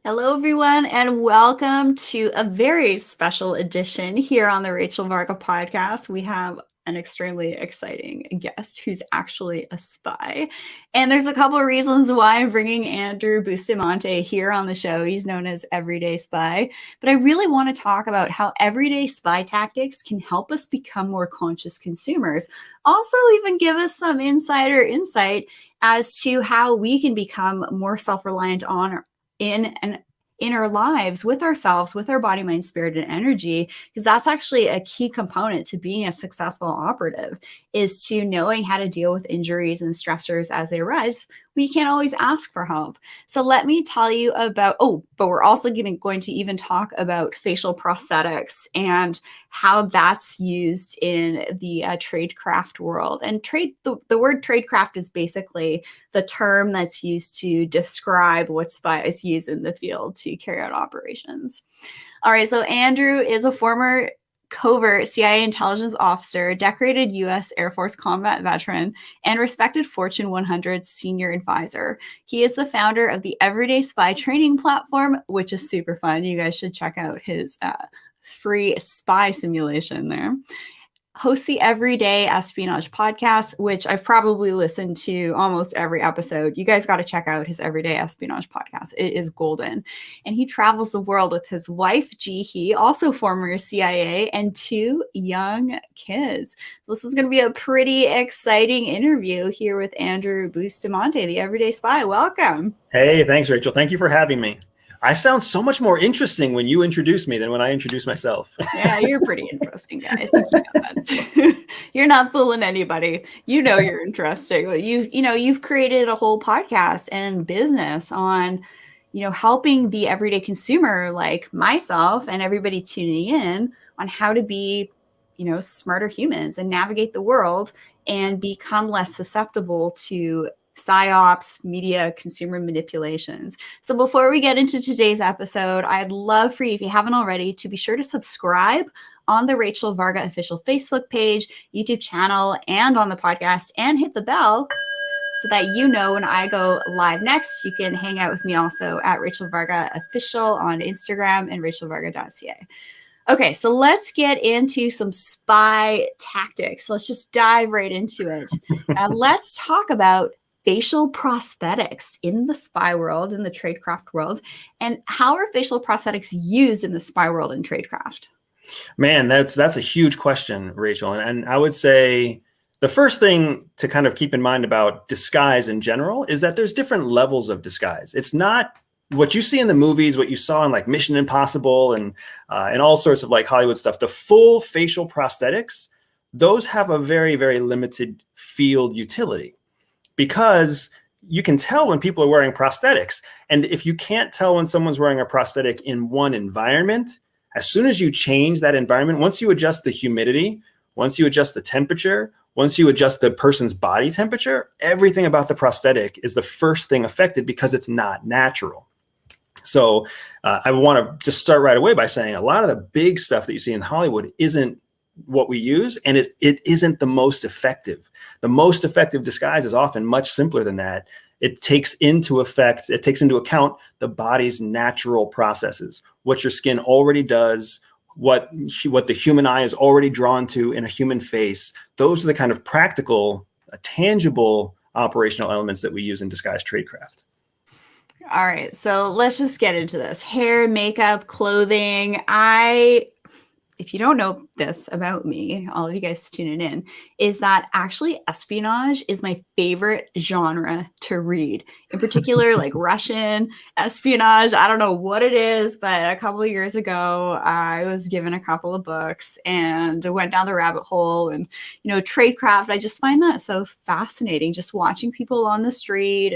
Hello, everyone, and welcome to a very special edition here on the Rachel Varga podcast. We have an extremely exciting guest who's actually a spy. And there's a couple of reasons why I'm bringing Andrew Bustamante here on the show. He's known as Everyday Spy. But I really want to talk about how everyday spy tactics can help us become more conscious consumers. Also, even give us some insider insight as to how we can become more self-reliant on in our lives with ourselves, with our body, mind, spirit, and energy, because that's actually a key component to being a successful operative, is to knowing how to deal with injuries and stressors as they arise. We can't always ask for help. So let me tell you about, but we're also going to even talk about facial prosthetics and how that's used in the tradecraft world. And the word tradecraft is basically the term that's used to describe what spies use in the field to carry out operations. All right, so Andrew is a former covert CIA intelligence officer, decorated U.S. Air Force combat veteran, and respected Fortune 100 senior advisor. He is the founder of the Everyday Spy training platform, which is super fun. You guys should check out his free spy simulation there. Hosts the Everyday Espionage podcast, which I've probably listened to almost every episode. You guys got to check out his Everyday Espionage podcast. It is golden. And he travels the world with his wife, Jihi, also former CIA, and two young kids. This is going to be a pretty exciting interview here with Andrew Bustamante, the Everyday Spy. Welcome. Hey, thanks, Rachel. Thank you for having me. I sound so much more interesting when you introduce me than when I introduce myself. Yeah, you're pretty interesting, guys. You're not fooling anybody. You know you're interesting. You've created a whole podcast and business on, helping the everyday consumer like myself and everybody tuning in on how to be, smarter humans and navigate the world and become less susceptible to psyops, media, consumer manipulations. So before we get into today's episode, I'd love for you, if you haven't already, to be sure to subscribe on the Rachel Varga official Facebook page, YouTube channel, and on the podcast, and hit the bell so that you know when I go live next. You can hang out with me also at Rachel Varga official on Instagram and rachelvarga.ca. Okay, so let's get into some spy tactics. Let's just dive right into it. And let's talk about facial prosthetics in the spy world, in the tradecraft world, and how are facial prosthetics used in the spy world and tradecraft? Man, that's a huge question, Rachel. And I would say the first thing to kind of keep in mind about disguise in general is that there's different levels of disguise. It's not what you see in the movies, what you saw in like Mission Impossible and all sorts of like Hollywood stuff. The full facial prosthetics, those have a very, very limited field utility, because you can tell when people are wearing prosthetics. And if you can't tell when someone's wearing a prosthetic in one environment, as soon as you change that environment, once you adjust the humidity, once you adjust the temperature, once you adjust the person's body temperature, everything about the prosthetic is the first thing affected because it's not natural. So I want to just start right away by saying a lot of the big stuff that you see in Hollywood isn't what we use, and it isn't the most effective. The most effective disguise is often much simpler than that. It takes into account the body's natural processes, what your skin already does, what the human eye is already drawn to in a human face. Those are the kind of practical, tangible operational elements that we use in disguise tradecraft. All right, so let's just get into this. Hair, makeup, clothing. If you don't know this about me, all of you guys tuning in, is that actually espionage is my favorite genre to read. In particular, like Russian espionage. I don't know what it is, but a couple of years ago, I was given a couple of books and went down the rabbit hole. And, tradecraft, I just find that so fascinating, just watching people on the street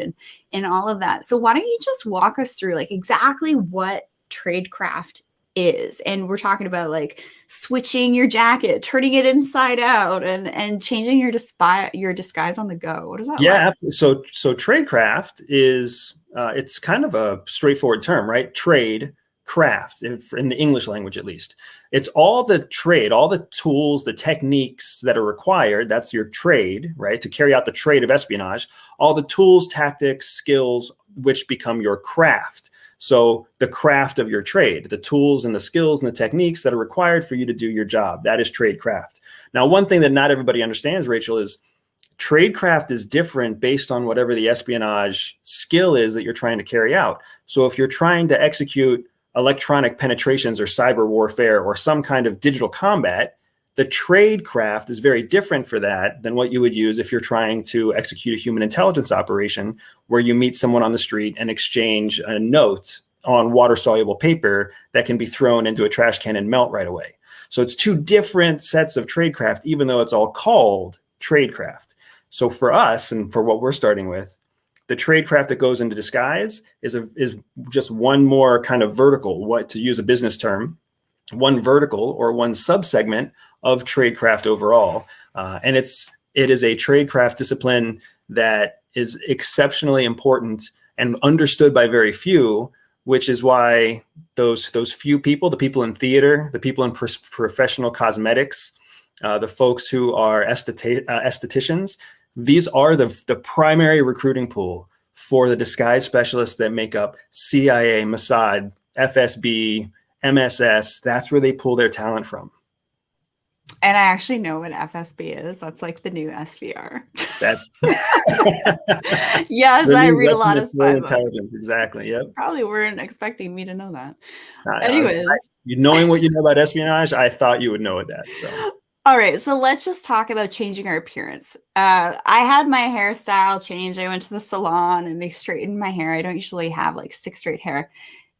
and all of that. So why don't you just walk us through like exactly what tradecraft is? And we're talking about like switching your jacket, turning it inside out, and changing your disguise on the go. What is that? Yeah, like? So tradecraft is it's kind of a straightforward term, right? Trade craft in the English language, at least. It's all the trade, all the tools, the techniques that are required. That's your trade, right? To carry out the trade of espionage, all the tools, tactics, skills, which become your craft. So the craft of your trade, the tools and the skills and the techniques that are required for you to do your job, that is tradecraft. Now, one thing that not everybody understands, Rachel, is tradecraft is different based on whatever the espionage skill is that you're trying to carry out. So if you're trying to execute electronic penetrations or cyber warfare or some kind of digital combat, the tradecraft is very different for that than what you would use if you're trying to execute a human intelligence operation where you meet someone on the street and exchange a note on water-soluble paper that can be thrown into a trash can and melt right away. So it's two different sets of tradecraft, even though it's all called tradecraft. So for us, and for what we're starting with, the tradecraft that goes into disguise is just one more kind of vertical, what to use a business term, one vertical or one subsegment of tradecraft overall. And it is a tradecraft discipline that is exceptionally important and understood by very few, which is why those few people, the people in theater, the people in professional cosmetics, the folks who are estheticians, these are the primary recruiting pool for the disguise specialists that make up CIA, Mossad, FSB, MSS. That's where they pull their talent from. And I actually know what FSB is. That's like the new SVR. That's yes, I read a lot of spy intelligence. Exactly. Yep. Probably weren't expecting me to know that. Anyways, knowing what you know about espionage, I thought you would know that. So. All right, so let's just talk about changing our appearance. I had my hairstyle change. I went to the salon and they straightened my hair. I don't usually have like stick straight hair.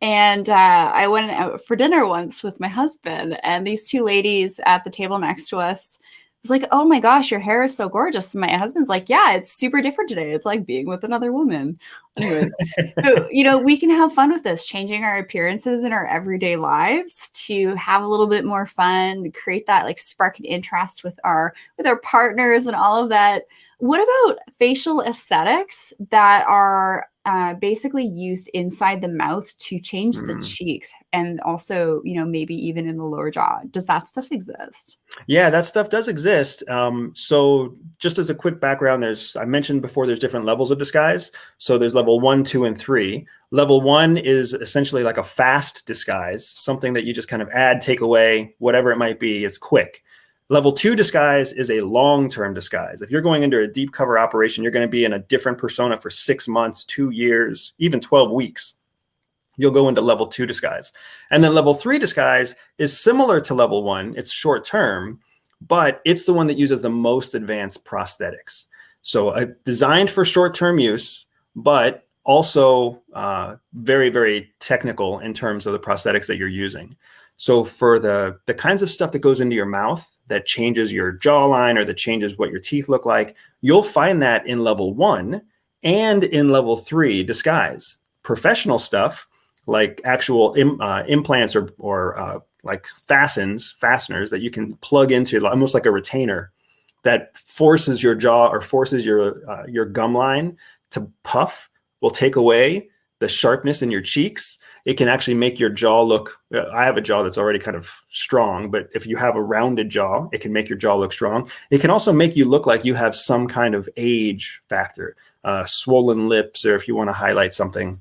And I went out for dinner once with my husband, and these two ladies at the table next to us was like, "Oh my gosh, your hair is so gorgeous." And my husband's like, "Yeah, it's super different today. It's like being with another woman." Anyways, so, we can have fun with this, changing our appearances in our everyday lives to have a little bit more fun, create that like spark and interest with our partners and all of that. What about facial aesthetics that are basically used inside the mouth to change the cheeks and also, maybe even in the lower jaw? Does that stuff exist? Yeah, that stuff does exist. So just as a quick background, I mentioned before, there's different levels of disguise. So there's level 1, 2, and 3. Level 1 is essentially like a fast disguise, something that you just kind of add, take away, whatever it might be. It's quick. Level 2 disguise is a long-term disguise. If you're going into a deep cover operation, you're going to be in a different persona for 6 months, 2 years, even 12 weeks. You'll go into level 2 disguise. And then level 3 disguise is similar to level 1. It's short-term, but it's the one that uses the most advanced prosthetics. So designed for short-term use, but also very, very technical in terms of the prosthetics that you're using. So for the kinds of stuff that goes into your mouth that changes your jawline or that changes what your teeth look like, you'll find that in level 1 and in level 3 disguise. Professional stuff like actual implants or like fasteners that you can plug into, almost like a retainer that forces your jaw or forces your gum line to puff, will take away the sharpness in your cheeks. It can actually make your jaw look, I have a jaw that's already kind of strong, but if you have a rounded jaw, it can make your jaw look strong. It can also make you look like you have some kind of age factor, swollen lips, or if you want to highlight something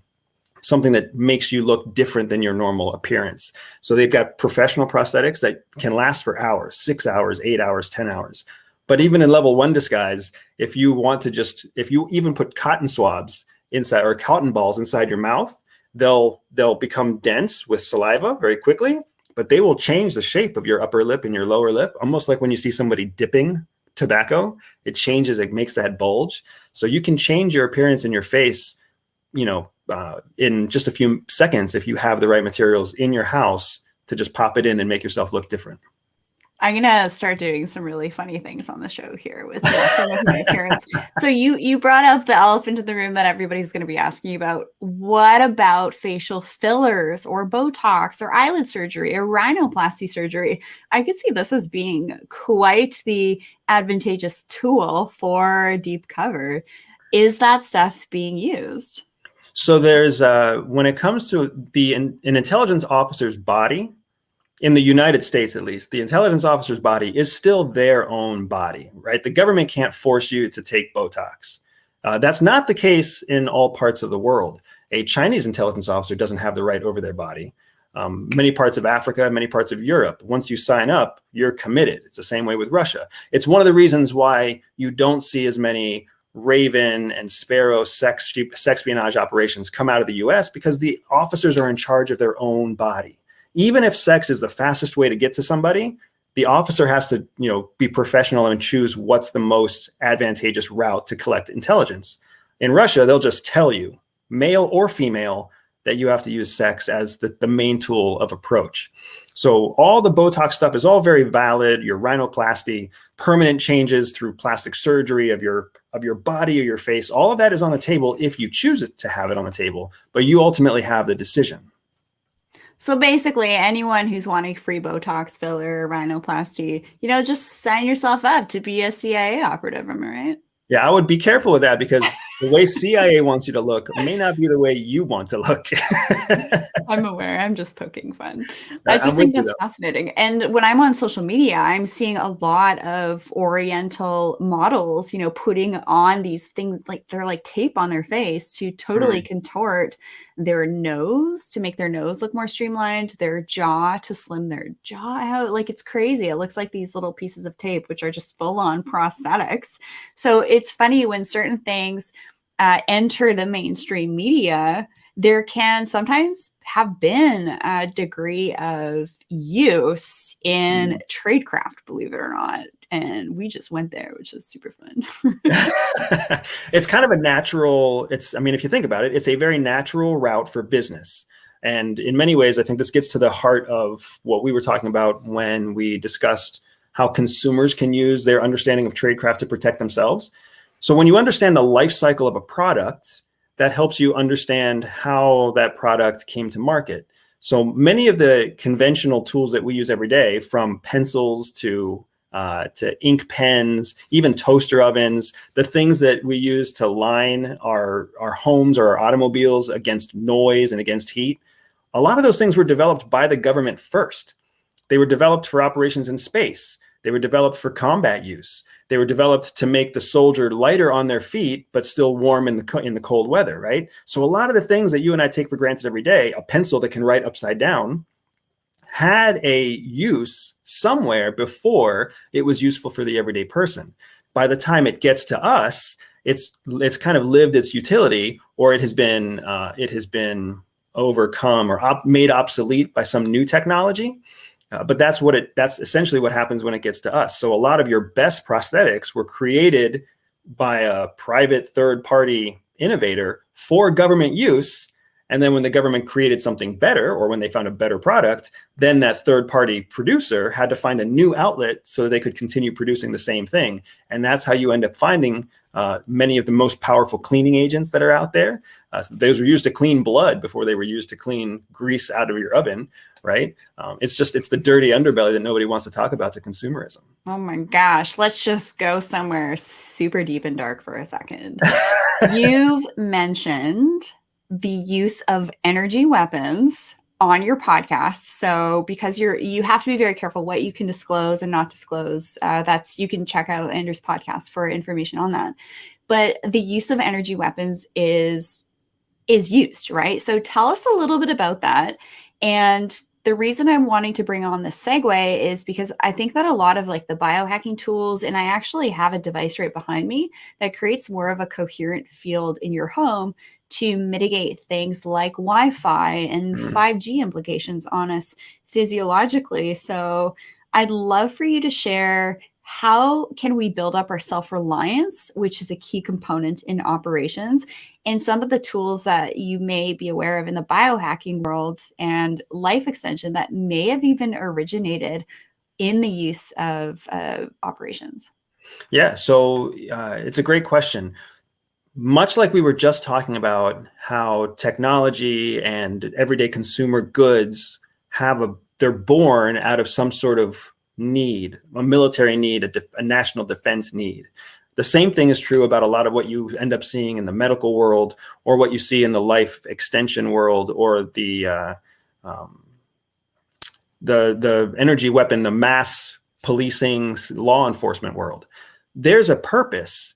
that makes you look different than your normal appearance. So they've got professional prosthetics that can last for hours, 6 hours, 8 hours, 10 hours. But even in level 1 disguise, if you even put cotton swabs inside or cotton balls inside your mouth, they'll become dense with saliva very quickly, but they will change the shape of your upper lip and your lower lip, almost like when you see somebody dipping tobacco. It changes, it makes that bulge. So you can change your appearance in your face, in just a few seconds if you have the right materials in your house to just pop it in and make yourself look different. I'm going to start doing some really funny things on the show here with my appearance. So you brought up the elephant in the room that everybody's going to be asking about. What about facial fillers or Botox or eyelid surgery or rhinoplasty surgery? I could see this as being quite the advantageous tool for deep cover. Is that stuff being used? So there's, when it comes to an intelligence officer's body, in the United States, at least, the intelligence officer's body is still their own body, right? The government can't force you to take Botox. That's not the case in all parts of the world. A Chinese intelligence officer doesn't have the right over their body. Many parts of Africa, many parts of Europe, once you sign up, you're committed. It's the same way with Russia. It's one of the reasons why you don't see as many Raven and Sparrow sexpionage operations come out of the US, because the officers are in charge of their own body. Even if sex is the fastest way to get to somebody, the officer has to, be professional and choose what's the most advantageous route to collect intelligence. In Russia, they'll just tell you, male or female, that you have to use sex as the main tool of approach. So all the Botox stuff is all very valid. Your rhinoplasty, permanent changes through plastic surgery of your body or your face, all of that is on the table if you choose it to have it on the table, but you ultimately have the decision. So basically, anyone who's wanting free Botox filler, rhinoplasty, just sign yourself up to be a CIA operative. Am I right? Yeah, I would be careful with that, because the way CIA wants you to look may not be the way you want to look. I'm aware. I'm just poking fun. I just think that's fascinating. And when I'm on social media, I'm seeing a lot of Oriental models, putting on these things like they're like tape on their face to totally contort their nose to make their nose look more streamlined, their jaw to slim their jaw out. Like, it's crazy. It looks like these little pieces of tape, which are just full on prosthetics. So it's funny when certain things enter the mainstream media, there can sometimes have been a degree of use in tradecraft, believe it or not. And we just went there, which is super fun. It's kind of a natural, if you think about it, it's a very natural route for business. And in many ways, I think this gets to the heart of what we were talking about when we discussed how consumers can use their understanding of tradecraft to protect themselves. So when you understand the life cycle of a product, that helps you understand how that product came to market. So many of the conventional tools that we use every day, from pencils to ink pens, even toaster ovens, the things that we use to line our homes or our automobiles against noise and against heat, a lot of those things were developed by the government first. They were developed for operations in space. They were developed for combat use. They were developed to make the soldier lighter on their feet, but still warm in the cold weather, right? So a lot of the things that you and I take for granted every day, a pencil that can write upside down, had a use somewhere before it was useful for the everyday person. By the time it gets to us, it's kind of lived its utility, or it has been overcome or made obsolete by some new technology. But that's essentially what happens when it gets to us. So a lot of your best prosthetics were created by a private third-party innovator for government use. And then when the government created something better, or when they found a better product, then that third-party producer had to find a new outlet so that they could continue producing the same thing. And that's how you end up finding many of the most powerful cleaning agents that are out there. Those were used to clean blood before they were used to clean grease out of your oven, right? It's the dirty underbelly that nobody wants to talk about to consumerism. Oh my gosh, let's just go somewhere super deep and dark for a second. You've mentioned the use of energy weapons on your podcast. So because you have to be very careful what you can disclose and not disclose. You can check out Andrew's podcast for information on that. But the use of energy weapons is used, right? So tell us a little bit about that. And the reason I'm wanting to bring on this segue is because I think that a lot of like the biohacking tools, and I actually have a device right behind me that creates more of a coherent field in your home to mitigate things like Wi-Fi and 5G implications on us physiologically. So I'd love for you to share, how can we build up our self-reliance, which is a key component in operations, and some of the tools that you may be aware of in the biohacking world and life extension that may have even originated in the use of operations? Yeah, so it's a great question. Much like we were just talking about how technology and everyday consumer goods they're born out of some sort of need, a military need, a national defense need. The same thing is true about a lot of what you end up seeing in the medical world, or what you see in the life extension world, or the energy weapon, the mass policing, law enforcement world. There's a purpose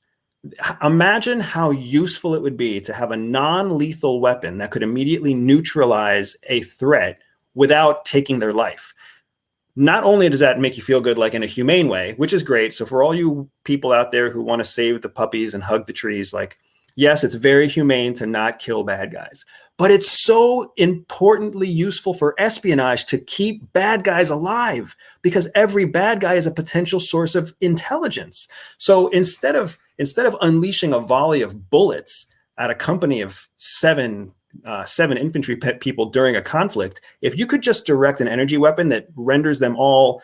Imagine how useful it would be to have a non-lethal weapon that could immediately neutralize a threat without taking their life. Not only does that make you feel good, like in a humane way, which is great. So for all you people out there who want to save the puppies and hug the trees, like, yes, it's very humane to not kill bad guys, but it's so importantly useful for espionage to keep bad guys alive, because every bad guy is a potential source of intelligence. So instead of unleashing a volley of bullets at a company of seven infantry people during a conflict, if you could just direct an energy weapon that renders them all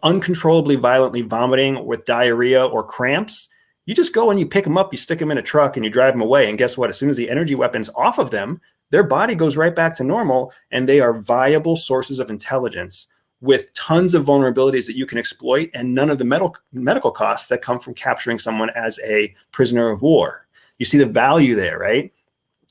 uncontrollably violently vomiting with diarrhea or cramps, you just go and you pick them up, you stick them in a truck, and you drive them away. And guess what? As soon as the energy weapon's off of them, their body goes right back to normal, and they are viable sources of intelligence with tons of vulnerabilities that you can exploit, and none of the medical costs that come from capturing someone as a prisoner of war. You see the value there, right?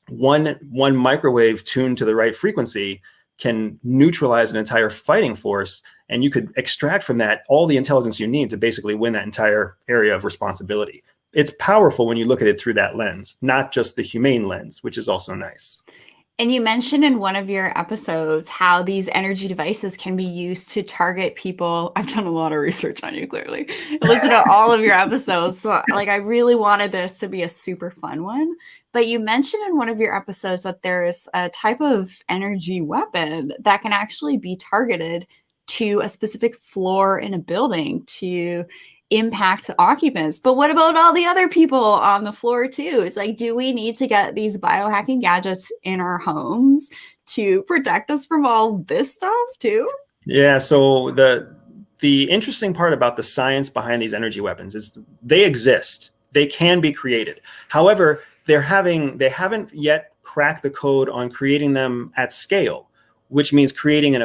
One microwave tuned to the right frequency can neutralize an entire fighting force, and you could extract from that all the intelligence you need to basically win that entire area of responsibility. It's powerful when you look at it through that lens, not just the humane lens, which is also nice. And you mentioned in one of your episodes how these energy devices can be used to target people. I've done a lot of research on you, clearly. I listened to all of your episodes. So like, I really wanted this to be a super fun one. But you mentioned in one of your episodes that there is a type of energy weapon that can actually be targeted to a specific floor in a building to impact the occupants. But what about all the other people on the floor too? It's like, do we need to get these biohacking gadgets in our homes to protect us from all this stuff too? Yeah, so the interesting part about the science behind these energy weapons is they exist. They can be created. However, they haven't yet cracked the code on creating them at scale, which means creating an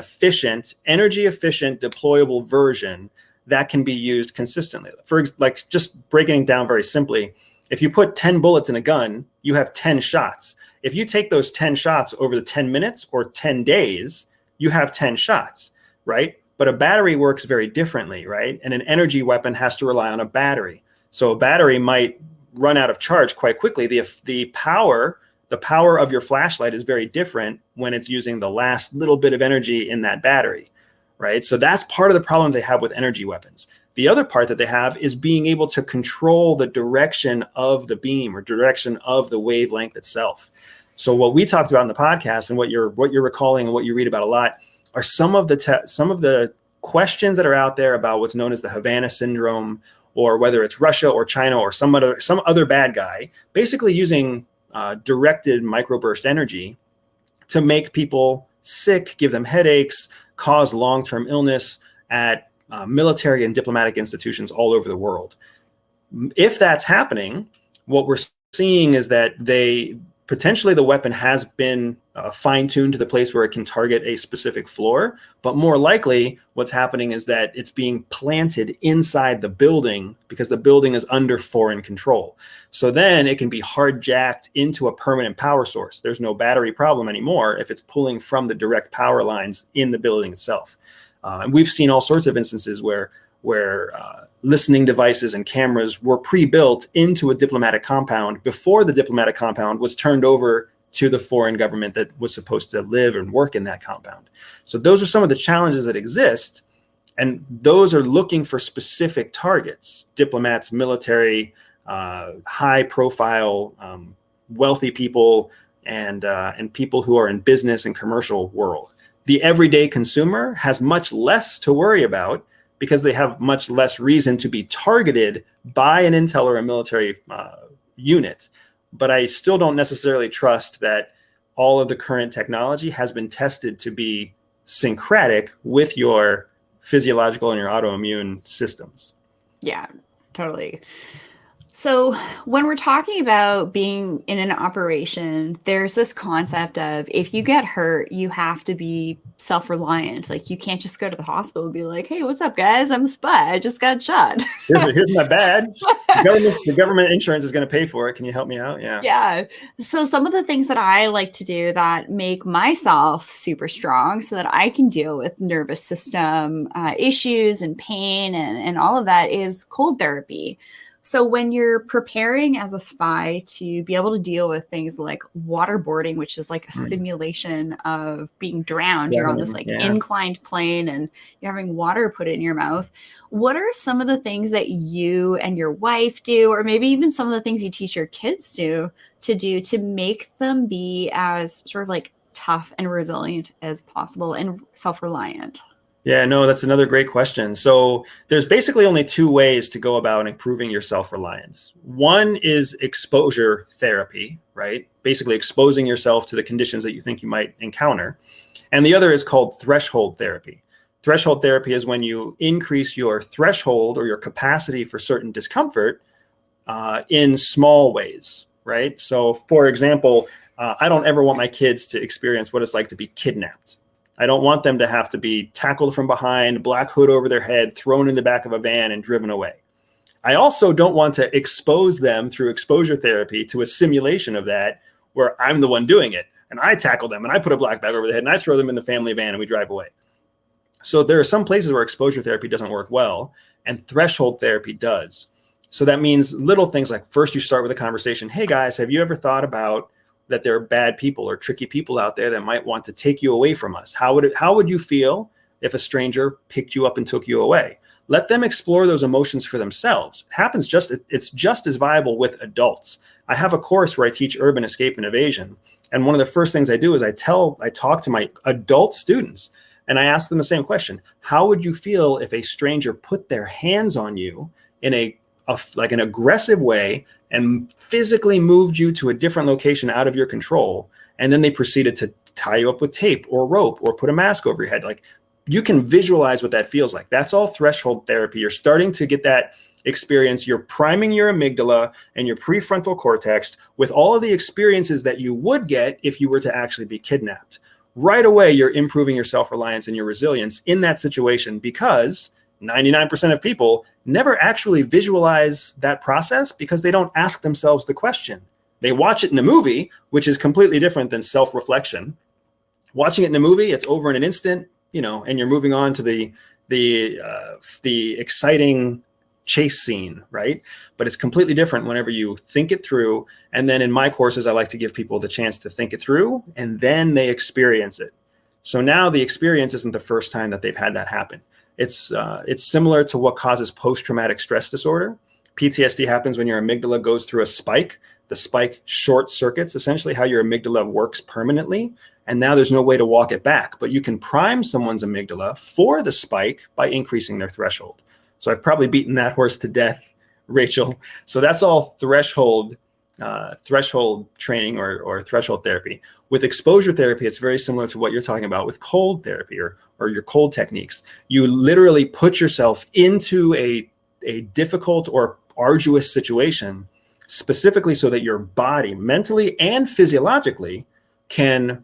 energy efficient deployable version that can be used consistently. For like, just breaking it down very simply, if you put 10 bullets in a gun, you have 10 shots. If you take those 10 shots over the 10 minutes or 10 days, you have 10 shots, right? But a battery works very differently, right? And an energy weapon has to rely on a battery. So a battery might run out of charge quite quickly. The power of your flashlight is very different when it's using the last little bit of energy in that battery. Right. So that's part of the problem they have with energy weapons. The other part that they have is being able to control the direction of the beam or direction of the wavelength itself. So what we talked about in the podcast, and what you're recalling and what you read about a lot, are some of the questions that are out there about what's known as the Havana syndrome, or whether it's Russia or China or some other bad guy, basically using directed microburst energy to make people sick, give them headaches, cause long-term illness at military and diplomatic institutions all over the world. If that's happening, what we're seeing is that potentially the weapon has been fine-tuned to the place where it can target a specific floor, but more likely what's happening is that it's being planted inside the building because the building is under foreign control. So then it can be hard-jacked into a permanent power source. There's no battery problem anymore if it's pulling from the direct power lines in the building itself. And we've seen all sorts of instances where listening devices and cameras were pre-built into a diplomatic compound before the diplomatic compound was turned over to the foreign government that was supposed to live and work in that compound. So those are some of the challenges that exist, and those are looking for specific targets: diplomats, military, high-profile, wealthy people, and people who are in business and commercial world. The everyday consumer has much less to worry about because they have much less reason to be targeted by an intel or a military unit. But I still don't necessarily trust that all of the current technology has been tested to be syncretic with your physiological and your autoimmune systems. Yeah, totally. So when we're talking about being in an operation, there's this concept of if you get hurt, you have to be self-reliant. Like, you can't just go to the hospital and be like, hey, what's up, guys? I'm a spy. I just got shot. Here's my badge. The government insurance is going to pay for it. Can you help me out? Yeah. Yeah. So some of the things that I like to do that make myself super strong so that I can deal with nervous system issues and pain and all of that is cold therapy. So when you're preparing as a spy to be able to deal with things like waterboarding, which is like a simulation of being drowned, you're on this Drowning, like yeah. inclined plane and you're having water put in your mouth. What are some of the things that you and your wife do, or maybe even some of the things you teach your kids to do to make them be as sort of like tough and resilient as possible and self-reliant? Yeah, no, that's another great question. So there's basically only two ways to go about improving your self-reliance. One is exposure therapy, right? Basically exposing yourself to the conditions that you think you might encounter. And the other is called threshold therapy. Threshold therapy is when you increase your threshold or your capacity for certain discomfort in small ways, right? So for example, I don't ever want my kids to experience what it's like to be kidnapped. I don't want them to have to be tackled from behind, black hood over their head, thrown in the back of a van and driven away. I also don't want to expose them through exposure therapy to a simulation of that where I'm the one doing it and I tackle them and I put a black bag over their head and I throw them in the family van and we drive away. So there are some places where exposure therapy doesn't work well and threshold therapy does. So that means little things like first you start with a conversation. Hey guys, have you ever thought about that there are bad people or tricky people out there that might want to take you away from us? How would you feel if a stranger picked you up and took you away? Let them explore those emotions for themselves. It's just as viable with adults. I have a course where I teach urban escape and evasion. And one of the first things I do is I talk to my adult students and I ask them the same question. How would you feel if a stranger put their hands on you in like an aggressive way and physically moved you to a different location out of your control? And then they proceeded to tie you up with tape or rope or put a mask over your head. Like, you can visualize what that feels like. That's all threshold therapy. You're starting to get that experience. You're priming your amygdala and your prefrontal cortex with all of the experiences that you would get if you were to actually be kidnapped. Right away, you're improving your self-reliance and your resilience in that situation, because 99% of people never actually visualize that process because they don't ask themselves the question. They watch it in a movie, which is completely different than self-reflection. Watching it in a movie, it's over in an instant, and you're moving on to the exciting chase scene, right? But it's completely different whenever you think it through. And then in my courses, I like to give people the chance to think it through and then they experience it. So now the experience isn't the first time that they've had that happen. It's similar to what causes post-traumatic stress disorder. PTSD happens when your amygdala goes through a spike. The spike short circuits essentially how your amygdala works permanently. And now there's no way to walk it back. But you can prime someone's amygdala for the spike by increasing their threshold. So I've probably beaten that horse to death, Rachel. So that's all threshold training or threshold therapy. With exposure therapy, it's very similar to what you're talking about with cold therapy or your cold techniques. You literally put yourself into a difficult or arduous situation specifically so that your body mentally and physiologically can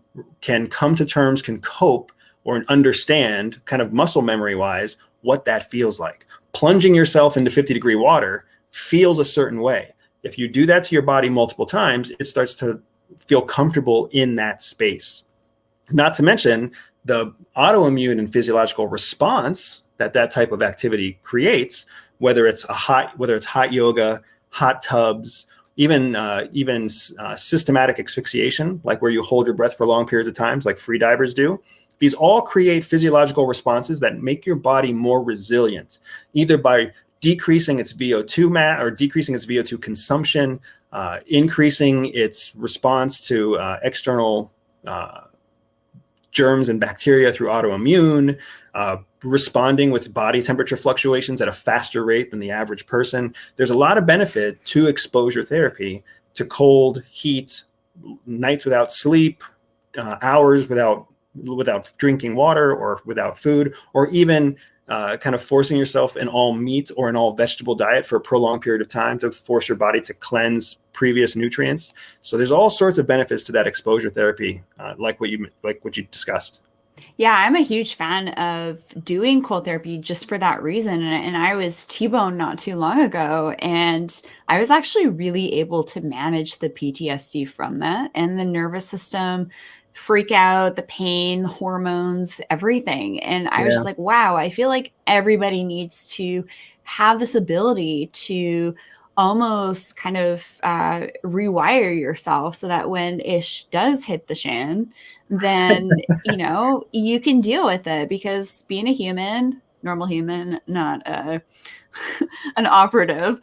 come to terms, can cope or understand kind of muscle memory wise what that feels like. Plunging yourself into 50-degree water feels a certain way. If you do that to your body multiple times, it starts to feel comfortable in that space. Not to mention the autoimmune and physiological response that type of activity creates, whether it's hot yoga, hot tubs, even systematic asphyxiation, like where you hold your breath for long periods of time, like free divers do. These all create physiological responses that make your body more resilient, either by decreasing its VO2 or decreasing its VO2 consumption, increasing its response to external germs and bacteria through autoimmune, responding with body temperature fluctuations at a faster rate than the average person. There's a lot of benefit to exposure therapy, to cold, heat, nights without sleep, hours without drinking water or without food, or even kind of forcing yourself an all meat or an all vegetable diet for a prolonged period of time to force your body to cleanse previous nutrients. So there's all sorts of benefits to that exposure therapy, like what you discussed. Yeah, I'm a huge fan of doing cold therapy just for that reason. And I was T-boned not too long ago, and I was actually really able to manage the PTSD from that and the nervous system freak out, the pain, hormones, everything. And I was Yeah. just like, wow, I feel like everybody needs to have this ability to almost kind of rewire yourself so that when ish does hit the shan, then, you know, you can deal with it, because being a human, normal human, not an operative,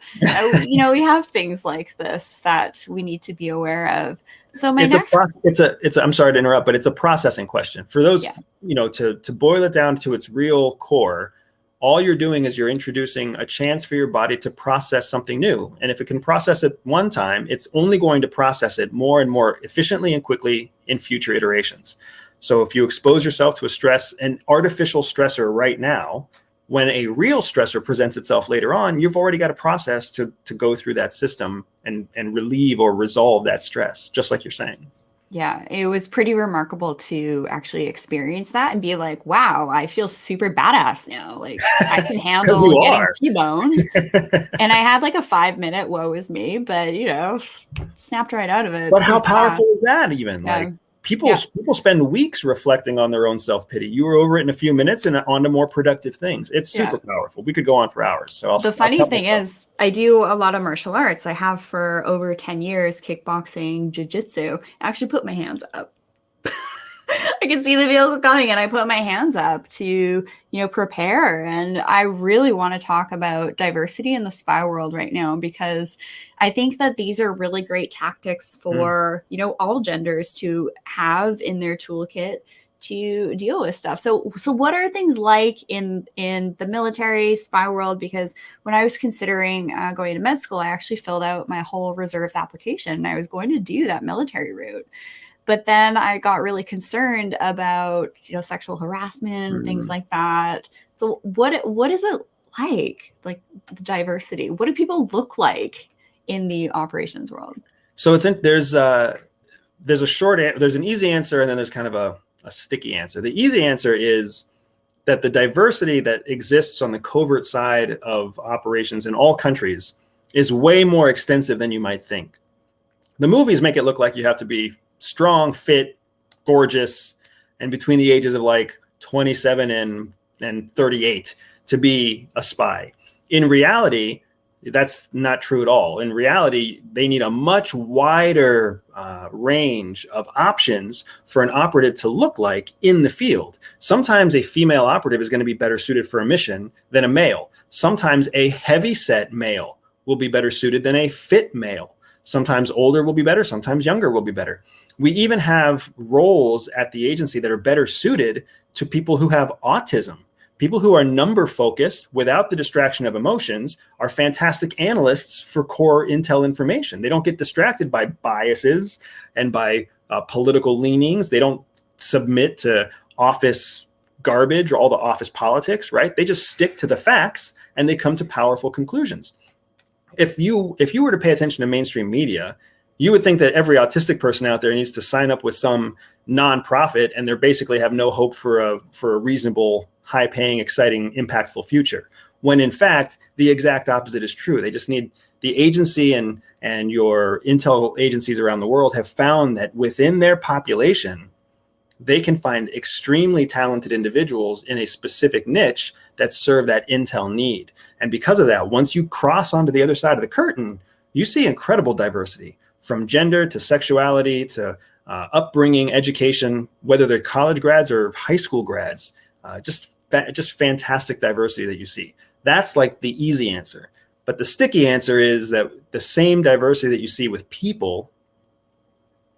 you know, we have things like this that we need to be aware of. So my It's a next, process. I'm sorry to interrupt, but it's a processing question for those, yeah, you know, to boil it down to its real core. All you're doing is you're introducing a chance for your body to process something new. And if it can process it one time, it's only going to process it more and more efficiently and quickly in future iterations. So if you expose yourself to a stress, an artificial stressor right now, when a real stressor presents itself later on, you've already got a process to go through that system and relieve or resolve that stress, just like you're saying. yeah, it was pretty remarkable to actually experience that and be like, wow, I feel super badass now. Like I can Because handle you getting are. T-boned. And I had like a 5-minute woe is me, but you know, snapped right out of it But how pretty powerful fast. is that even? Yeah. Like people Yeah. people spend weeks reflecting on their own self-pity. You were over it in a few minutes and on to more productive things. It's Yeah. super powerful. We could go on for hours. So The I'll funny cut thing myself. is, I do a lot of martial arts. I have for over 10 years, kickboxing, jujitsu. I actually put my hands up. I can see the vehicle coming and I put my hands up to, you know, prepare. And I really want to talk about diversity in the spy world right now, because I think that these are really great tactics Mm. for, you know, all genders to have in their toolkit to deal with stuff. So what are things like in the military spy world? Because when I was considering going to med school, I actually filled out my whole reserves application and I was going to do that military route. But then I got really concerned about, you know, sexual harassment and things Mm. like that. So what is it like the diversity? What do people look like in the operations world? So there's a there's an easy answer and then there's kind of a sticky answer. The easy answer is that the diversity that exists on the covert side of operations in all countries is way more extensive than you might think. The movies make it look like you have to be strong, fit, gorgeous, and between the ages of like 27 and 38 to be a spy. In reality, that's not true at all. In reality, they need a much wider range of options for an operative to look like in the field. Sometimes a female operative is going to be better suited for a mission than a male. Sometimes a heavy-set male will be better suited than a fit male. Sometimes older will be better, sometimes younger will be better. We even have roles at the agency that are better suited to people who have autism. People who are number focused without the distraction of emotions are fantastic analysts for core intel information. They don't get distracted by biases and by political leanings. They don't submit to office garbage or all the office politics, right? They just stick to the facts and they come to powerful conclusions. If you were to pay attention to mainstream media, you would think that every autistic person out there needs to sign up with some nonprofit and they basically have no hope for a reasonable, high-paying, exciting, impactful future. When in fact, the exact opposite is true. They just need the agency and your intel agencies around the world have found that within their population, they can find extremely talented individuals in a specific niche that serve that intel need. And because of that, once you cross onto the other side of the curtain, you see incredible diversity from gender to sexuality to upbringing, education, whether they're college grads or high school grads, just fantastic diversity that you see. That's like the easy answer. But the sticky answer is that the same diversity that you see with people,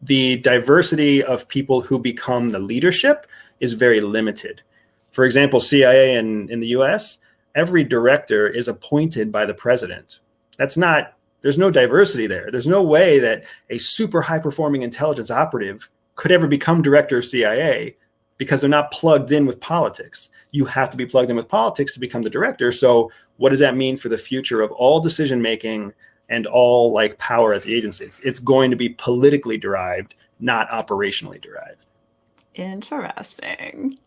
the diversity of people who become the leadership is very limited. For example, CIA in the US, every director is appointed by the president. There's no diversity there. There's no way that a super high performing intelligence operative could ever become director of CIA because they're not plugged in with politics. You have to be plugged in with politics to become the director. So what does that mean for the future of all decision making and all like power at the agency? It's going to be politically derived, not operationally derived. Interesting.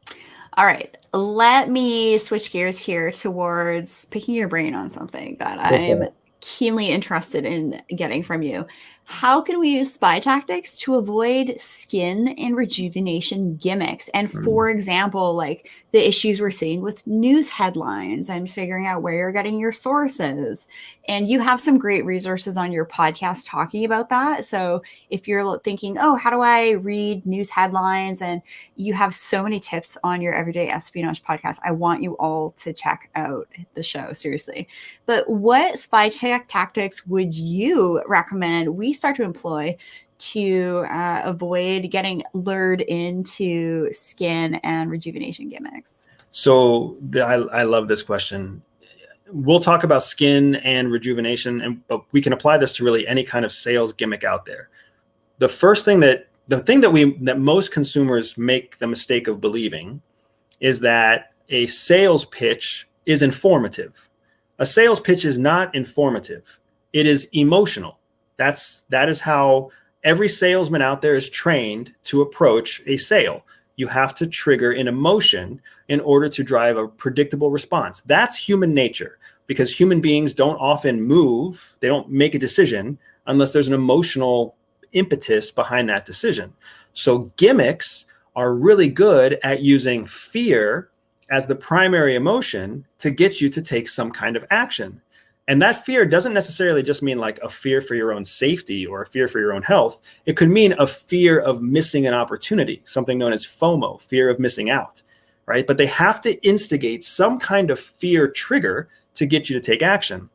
All right, let me switch gears here towards picking your brain on something that Go for I'm it. keenly interested in getting from you. How can we use spy tactics to avoid skin and rejuvenation gimmicks? And for example, like the issues we're seeing with news headlines and figuring out where you're getting your sources. And you have some great resources on your podcast talking about that. So if you're thinking, oh, how do I read news headlines? And you have so many tips on your Everyday Espionage podcast. I want you all to check out the show, seriously. But what spy tactics would you recommend we start to employ to avoid getting lured into skin and rejuvenation gimmicks? So I love this question. We'll talk about skin and rejuvenation, but we can apply this to really any kind of sales gimmick out there. The thing that most consumers make the mistake of believing is that a sales pitch is informative. A sales pitch is not informative. It is emotional. That is how every salesman out there is trained to approach a sale. You have to trigger an emotion in order to drive a predictable response. That's human nature, because human beings don't often move. They don't make a decision unless there's an emotional impetus behind that decision. So gimmicks are really good at using fear as the primary emotion to get you to take some kind of action. And that fear doesn't necessarily just mean like a fear for your own safety or a fear for your own health. It could mean a fear of missing an opportunity, something known as FOMO, fear of missing out, right? But they have to instigate some kind of fear trigger to get you to take action.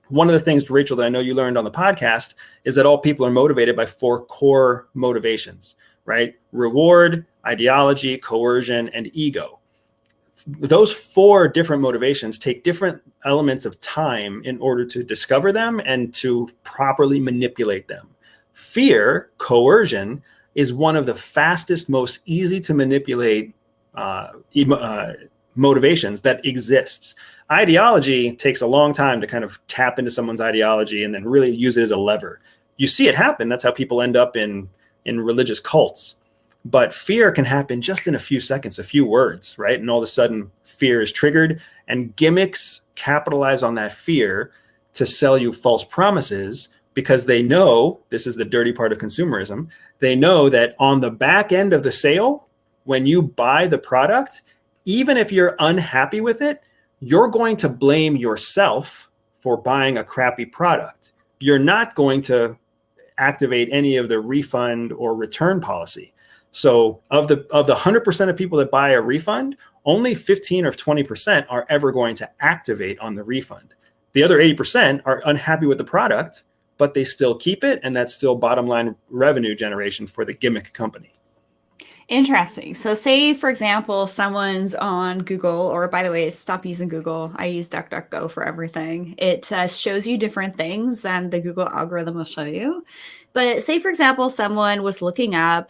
One of the things, Rachel, that I know you learned on the podcast is that all people are motivated by 4 core motivations, right? Reward, ideology, coercion, and ego. Those 4 different motivations take different elements of time in order to discover them and to properly manipulate them. Fear, coercion, is one of the fastest, most easy to manipulate motivations that exists. Ideology takes a long time to kind of tap into someone's ideology and then really use it as a lever. You see it happen. That's how people end up in religious cults. But fear can happen just in a few seconds, a few words, right? And all of a sudden fear is triggered, and gimmicks capitalize on that fear to sell you false promises, because they know, this is the dirty part of consumerism, they know that on the back end of the sale, when you buy the product, even if you're unhappy with it, you're going to blame yourself for buying a crappy product. You're not going to activate any of the refund or return policy. So of the 100% of people that buy a refund, only 15 or 20% are ever going to activate on the refund. The other 80% are unhappy with the product, but they still keep it, and that's still bottom line revenue generation for the gimmick company. Interesting. So say, for example, someone's on Google, or by the way, stop using Google. I use DuckDuckGo for everything. It shows you different things than the Google algorithm will show you. But say, for example, someone was looking up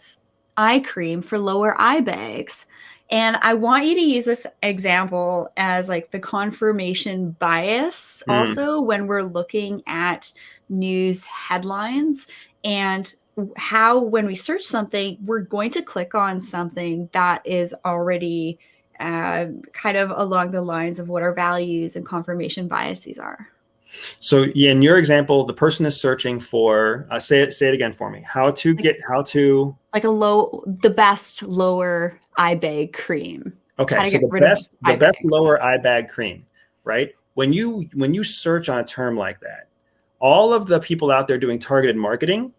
eye cream for lower eye bags. And I want you to use this example as like the confirmation bias also when we're looking at news headlines, and how when we search something, we're going to click on something that is already kind of along the lines of what our values and confirmation biases are. So in your example, the person is searching for, say it again for me, how to like the best lower eye bag cream. Okay, so the best lower eye bag cream, right? When you search on a term like that, all of the people out there doing targeted marketing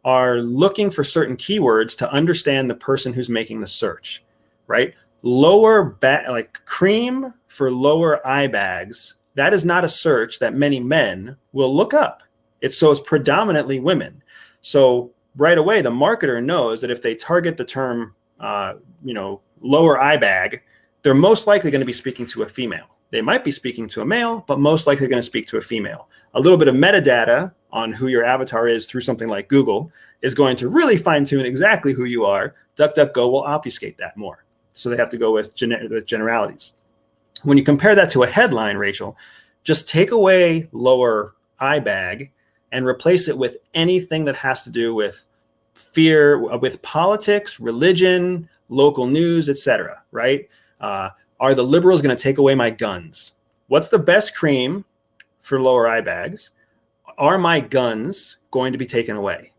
are looking for certain keywords to understand the person who's making the search, right? Like cream for lower eye bags. That is not a search that many men will look up. It's predominantly women. So right away, the marketer knows that if they target the term, lower eye bag, they're most likely going to be speaking to a female. They might be speaking to a male, but most likely going to speak to a female. A little bit of metadata on who your avatar is through something like Google is going to really fine tune exactly who you are. DuckDuckGo will obfuscate that more. So they have to go with generalities. When you compare that to a headline, Rachel, just take away lower eye bag and replace it with anything that has to do with fear, with politics, religion, local news, etc. Right? Are the liberals going to take away my guns? What's the best cream for lower eye bags? are my guns going to be taken away?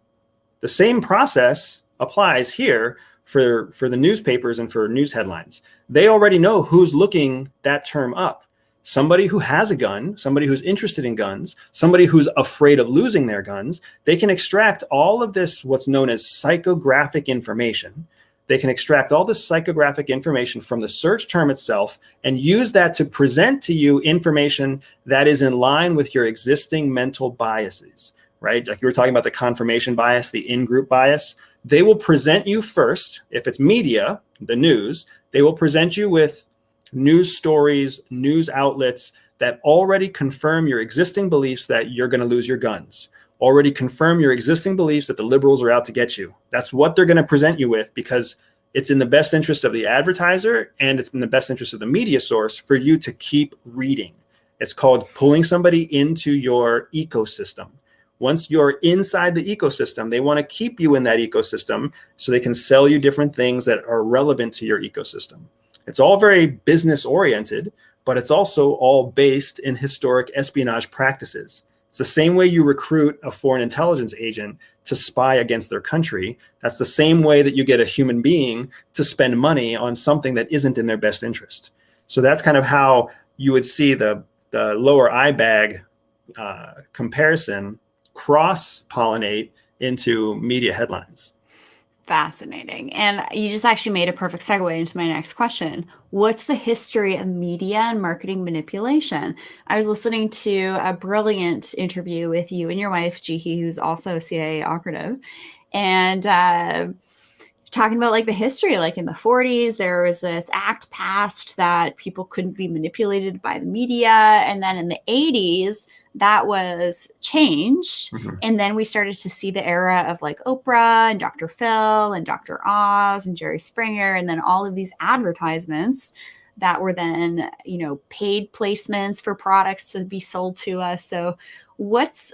The same process applies here for the newspapers and for news headlines. They already know who's looking that term up. Somebody who has a gun, somebody who's interested in guns, somebody who's afraid of losing their guns. They can extract all of this, what's known as psychographic information. They can extract all this psychographic information from the search term itself and use that to present to you information that is in line with your existing mental biases, right? Like you were talking about the confirmation bias, the in-group bias. They will present you first, if it's media, the news, they will present you with news stories, news outlets that already confirm your existing beliefs that you're going to lose your guns, already confirm your existing beliefs that the liberals are out to get you. That's what they're going to present you with, because it's in the best interest of the advertiser and it's in the best interest of the media source for you to keep reading. It's called pulling somebody into your ecosystem. Once you're inside the ecosystem, they want to keep you in that ecosystem so they can sell you different things that are relevant to your ecosystem. It's all very business oriented, but it's also all based in historic espionage practices. It's the same way you recruit a foreign intelligence agent to spy against their country. That's the same way that you get a human being to spend money on something that isn't in their best interest. So that's kind of how you would see the lower eye bag comparison cross-pollinate into media headlines. Fascinating. And you just actually made a perfect segue into my next question. What's the history of media and marketing manipulation? I was listening to a brilliant interview with you and your wife, Jihi, who's also a CIA operative, and talking about like the history, like in the 40s, there was this act passed that people couldn't be manipulated by the media. And then in the 80s, that was changed. Mm-hmm. And then we started to see the era of like Oprah and Dr. Phil and Dr. Oz and Jerry Springer. And then all of these advertisements that were then, you know, paid placements for products to be sold to us. So what's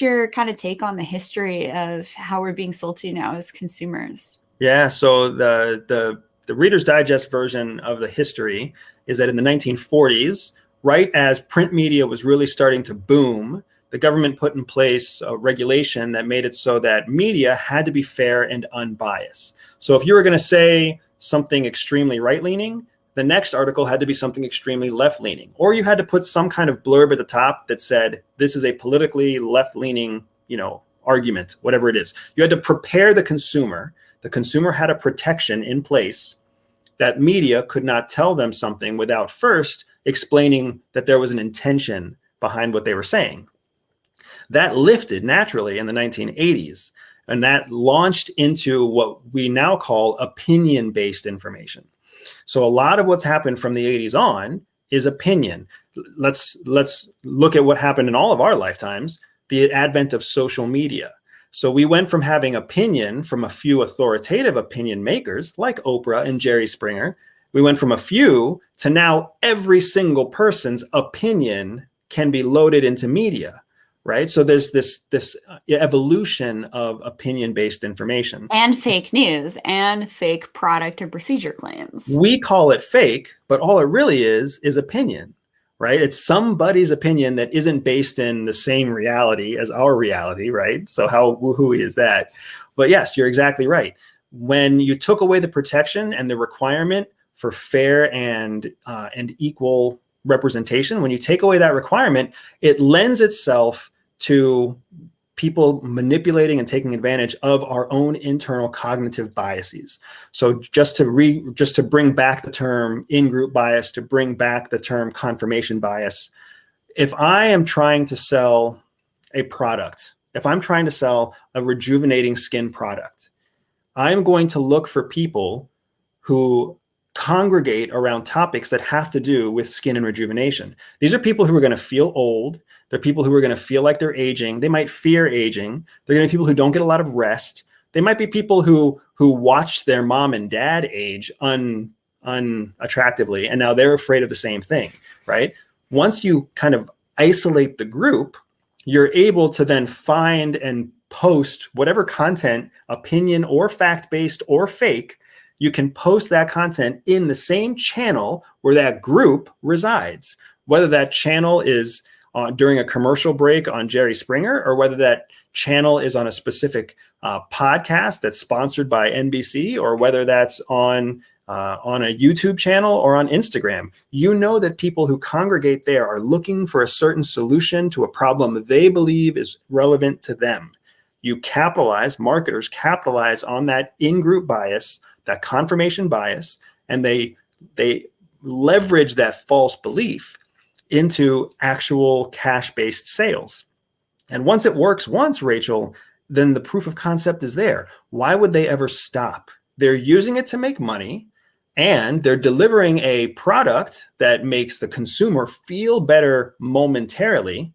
your kind of take on the history of how we're being sold to now as consumers? Yeah, so the Reader's Digest version of the history is that in the 1940s, right as print media was really starting to boom, the government put in place a regulation that made it so that media had to be fair and unbiased. So if you were going to say something extremely right-leaning, the next article had to be something extremely left-leaning, or you had to put some kind of blurb at the top that said, this is a politically left-leaning, argument, whatever it is. You had to prepare the consumer. The consumer had a protection in place that media could not tell them something without first explaining that there was an intention behind what they were saying. That lifted naturally in the 1980s, and that launched into what we now call opinion-based information. So a lot of what's happened from the 80s on is opinion. Let's look at what happened in all of our lifetimes, the advent of social media. So we went from having opinion from a few authoritative opinion makers like Oprah and Jerry Springer. We went from a few to now every single person's opinion can be loaded into media, right? So there's this evolution of opinion-based information. And fake news and fake product and procedure claims. We call it fake, but all it really is opinion, right? It's somebody's opinion that isn't based in the same reality as our reality, right? So how woohooey is that? But yes, you're exactly right. When you took away the protection and the requirement for fair and equal representation, when you take away that requirement, it lends itself to people manipulating and taking advantage of our own internal cognitive biases. So just to bring back the term in-group bias, to bring back the term confirmation bias, if I am trying to sell a product, if I'm trying to sell a rejuvenating skin product, I'm going to look for people who congregate around topics that have to do with skin and rejuvenation. These are people who are going to feel old. They're people who are going to feel like they're aging. They might fear aging. They're going to be people who don't get a lot of rest. They might be people who watch their mom and dad age unattractively, and now they're afraid of the same thing, right? Once you kind of isolate the group, you're able to then find and post whatever content, opinion or fact-based or fake, you can post that content in the same channel where that group resides. Whether that channel is during a commercial break on Jerry Springer, or whether that channel is on a specific podcast that's sponsored by NBC, or whether that's on a YouTube channel or on Instagram, you know that people who congregate there are looking for a certain solution to a problem they believe is relevant to them. Marketers capitalize on that in-group bias, that confirmation bias, and they leverage that false belief into actual cash-based sales. And once it works Rachel, then the proof of concept is there. Why would they ever stop? They're using it to make money, and they're delivering a product that makes the consumer feel better momentarily.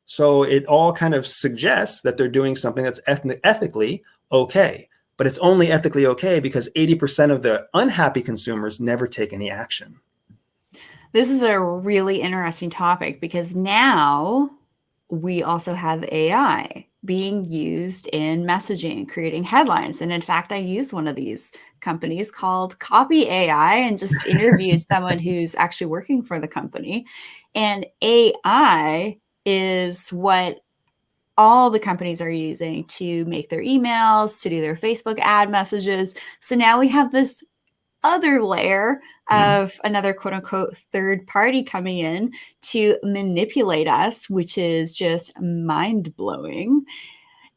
So it all kind of suggests that they're doing something that's ethically okay. But it's only ethically okay because 80% of the unhappy consumers never take any action. This is a really interesting topic because now we also have AI being used in messaging, creating headlines. And in fact, I used one of these companies called Copy AI and just interviewed someone who's actually working for the company. And AI is what all the companies are using to make their emails, to do their Facebook ad messages. So now we have this other layer of another quote unquote third party coming in to manipulate us, which is just mind blowing.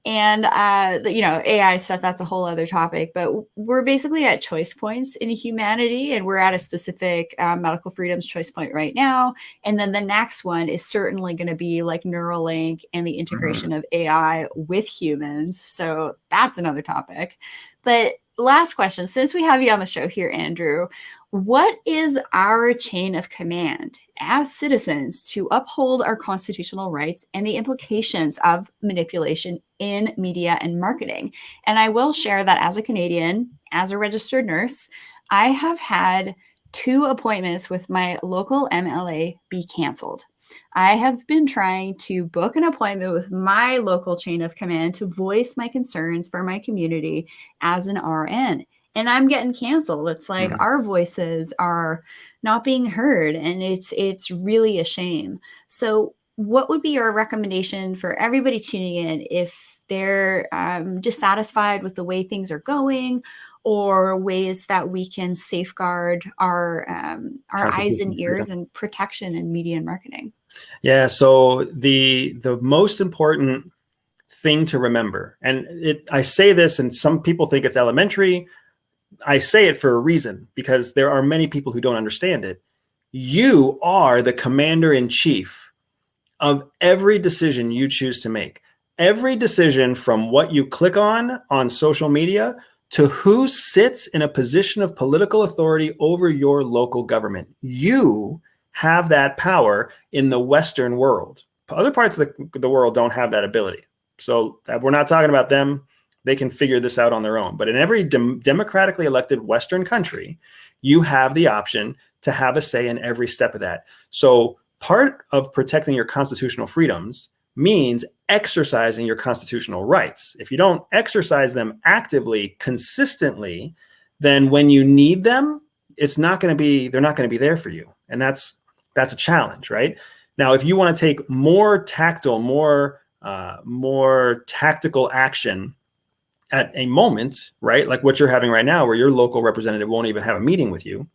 And, AI stuff, that's a whole other topic, but we're basically at choice points in humanity, and we're at a specific medical freedoms choice point right now. And then the next one is certainly going to be like Neuralink and the integration of AI with humans. So that's another topic. But last question, since we have you on the show here, Andrew, what is our chain of command as citizens to uphold our constitutional rights and the implications of manipulation in media and marketing? And I will share that as a Canadian, as a registered nurse, I have had 2 appointments with my local MLA be canceled. I have been trying to book an appointment with my local chain of command to voice my concerns for my community as an RN. And I'm getting canceled. It's like our voices are not being heard, and it's really a shame. So what would be your recommendation for everybody tuning in if they're dissatisfied with the way things are going, or ways that we can safeguard our eyes and ears and protection in media and marketing? Yeah, so the most important thing to remember, and I say this, and some people think it's elementary. I say it for a reason, because there are many people who don't understand it. You are the commander-in-chief of every decision you choose to make. Every decision, from what you click on social media to who sits in a position of political authority over your local government. You have that power in the Western world. Other parts of the world don't have that ability. So we're not talking about them. They can figure this out on their own. But in every democratically elected Western country, you have the option to have a say in every step of that. So part of protecting your constitutional freedoms means exercising your constitutional rights. If you don't exercise them actively, consistently, then when you need them, they're not going to be there for you. And that's a challenge, right? Now, if you want to take more tactile, more tactical action at a moment, right? Like what you're having right now, where your local representative won't even have a meeting with you,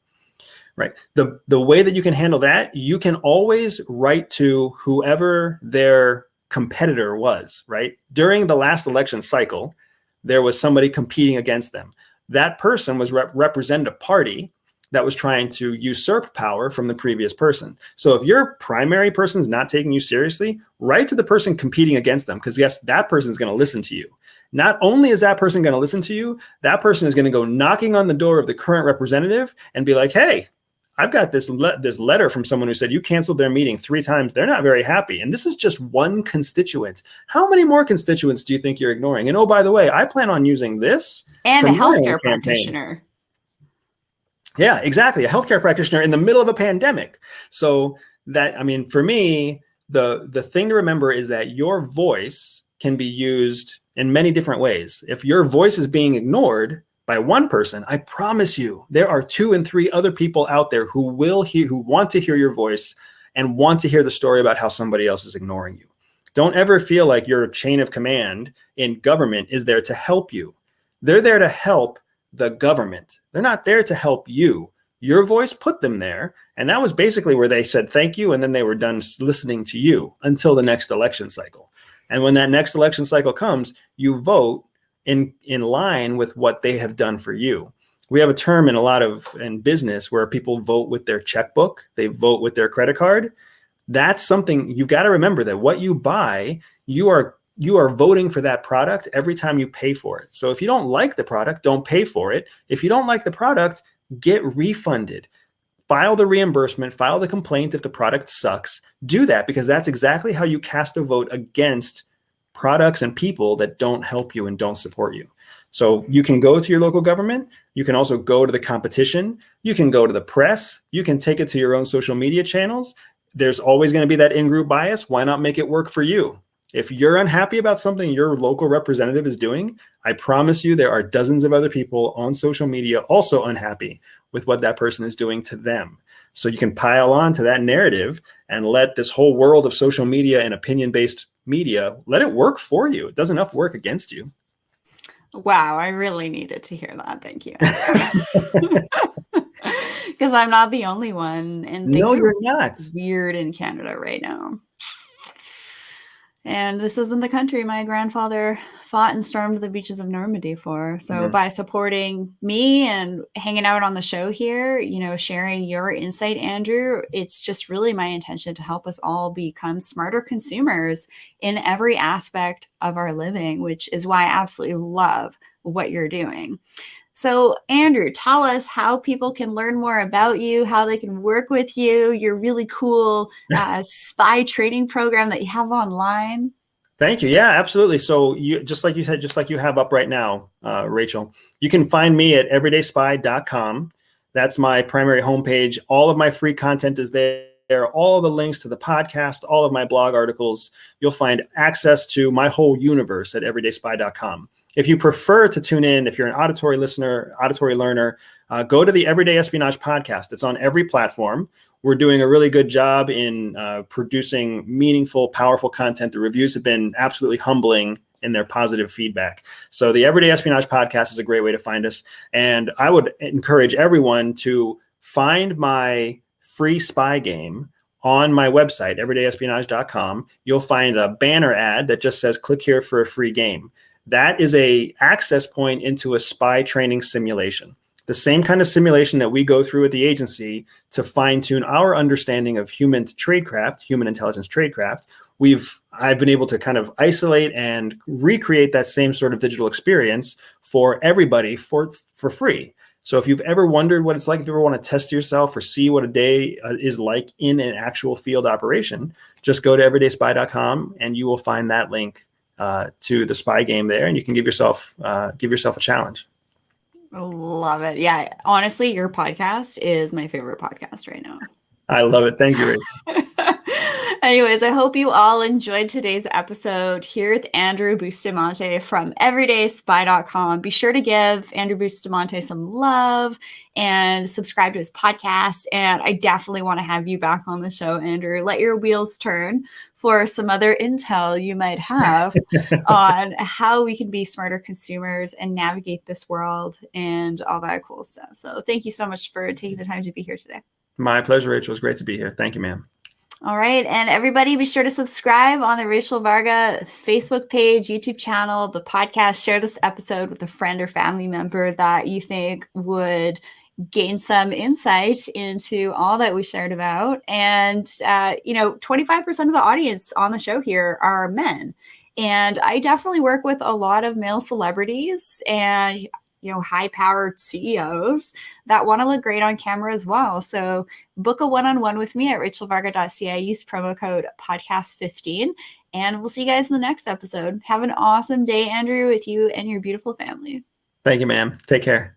right? The way that you can handle that, you can always write to whoever their competitor was, right? During the last election cycle, there was somebody competing against them. That person was represented a party that was trying to usurp power from the previous person. So if your primary person's not taking you seriously, write to the person competing against them, because yes, that person's going to listen to you. Not only is that person going to listen to you, that person is going to go knocking on the door of the current representative and be like, hey, I've got this letter from someone who said you canceled their meeting 3 times. They're not very happy. And this is just one constituent. How many more constituents do you think you're ignoring? And oh, by the way, I plan on using this. And a healthcare practitioner. Yeah, exactly. A healthcare practitioner in the middle of a pandemic. So that, I mean, for me, the thing to remember is that your voice can be used in many different ways. If your voice is being ignored by one person, I promise you, there are 2 and 3 other people out there who want to hear your voice, and want to hear the story about how somebody else is ignoring you. Don't ever feel like your chain of command in government is there to help you. They're there to help the government. They're not there to help you. Your voice put them there. And that was basically where they said thank you. And then they were done listening to you until the next election cycle. And when that next election cycle comes, you vote in line with what they have done for you. We have a term in business where people vote with their checkbook. They vote with their credit card. That's something you've got to remember, that what you buy, you are voting for that product every time you pay for it. So if you don't like the product, don't pay for it. If you don't like the product, get refunded. File the reimbursement, file the complaint if the product sucks. Do that, because that's exactly how you cast a vote against products and people that don't help you and don't support you. So you can go to your local government. You can also go to the competition. You can go to the press. You can take it to your own social media channels. There's always going to be that in-group bias. Why not make it work for you? If you're unhappy about something your local representative is doing, I promise you there are dozens of other people on social media also unhappy with what that person is doing to them. So you can pile on to that narrative and let this whole world of social media and opinion-based media, let it work for you. It does enough work against you. Wow, I really needed to hear that. Thank you. Because I'm not the only one. And things No, are you're not. weird in Canada right now. And this isn't the country my grandfather fought and stormed the beaches of Normandy for. So by supporting me and hanging out on the show here, sharing your insight, Andrew, it's just really my intention to help us all become smarter consumers in every aspect of our living, which is why I absolutely love what you're doing. So, Andrew, tell us how people can learn more about you, how they can work with you, your really cool spy training program that you have online. Thank you. Yeah, absolutely. So you, just like you said, just like you have up right now, Rachel, you can find me at everydayspy.com. That's my primary homepage. All of my free content is there. All of the links to the podcast, all of my blog articles, you'll find access to my whole universe at everydayspy.com. If you prefer to tune in, if you're an auditory listener, auditory learner, go to the Everyday Espionage podcast. It's on every platform. We're doing a really good job in producing meaningful, powerful content. The reviews have been absolutely humbling in their positive feedback. So the Everyday Espionage podcast is a great way to find us. And I would encourage everyone to find my free spy game on my website, everydayespionage.com. You'll find a banner ad that just says, click here for a free game. That is a access point into a spy training simulation. The same kind of simulation that we go through at the agency to fine tune our understanding of human tradecraft, human intelligence tradecraft. I've been able to kind of isolate and recreate that same sort of digital experience for everybody for free. So if you've ever wondered what it's like, if you ever want to test yourself or see what a day is like in an actual field operation, just go to everydayspy.com and you will find that link to the spy game there, and you can give yourself a challenge. Love it. Yeah. Honestly, your podcast is my favorite podcast right now. I love it. Thank you, Rachel. Anyways, I hope you all enjoyed today's episode here with Andrew Bustamante from everydayspy.com. Be sure to give Andrew Bustamante some love and subscribe to his podcast. And I definitely want to have you back on the show, Andrew. Let your wheels turn for some other intel you might have on how we can be smarter consumers and navigate this world and all that cool stuff. So thank you so much for taking the time to be here today. My pleasure, Rachel. It was great to be here. Thank you, ma'am. All right. And everybody be sure to subscribe on the Rachel Varga Facebook page, YouTube channel, the podcast. Share this episode with a friend or family member that you think would gain some insight into all that we shared about. And, 25% of the audience on the show here are men. And I definitely work with a lot of male celebrities and high-powered CEOs that want to look great on camera as well. So book a one-on-one with me at rachelvarga.ca. Use promo code podcast15, and we'll see you guys in the next episode. Have an awesome day, Andrew, with you and your beautiful family. Thank you, ma'am. Take care.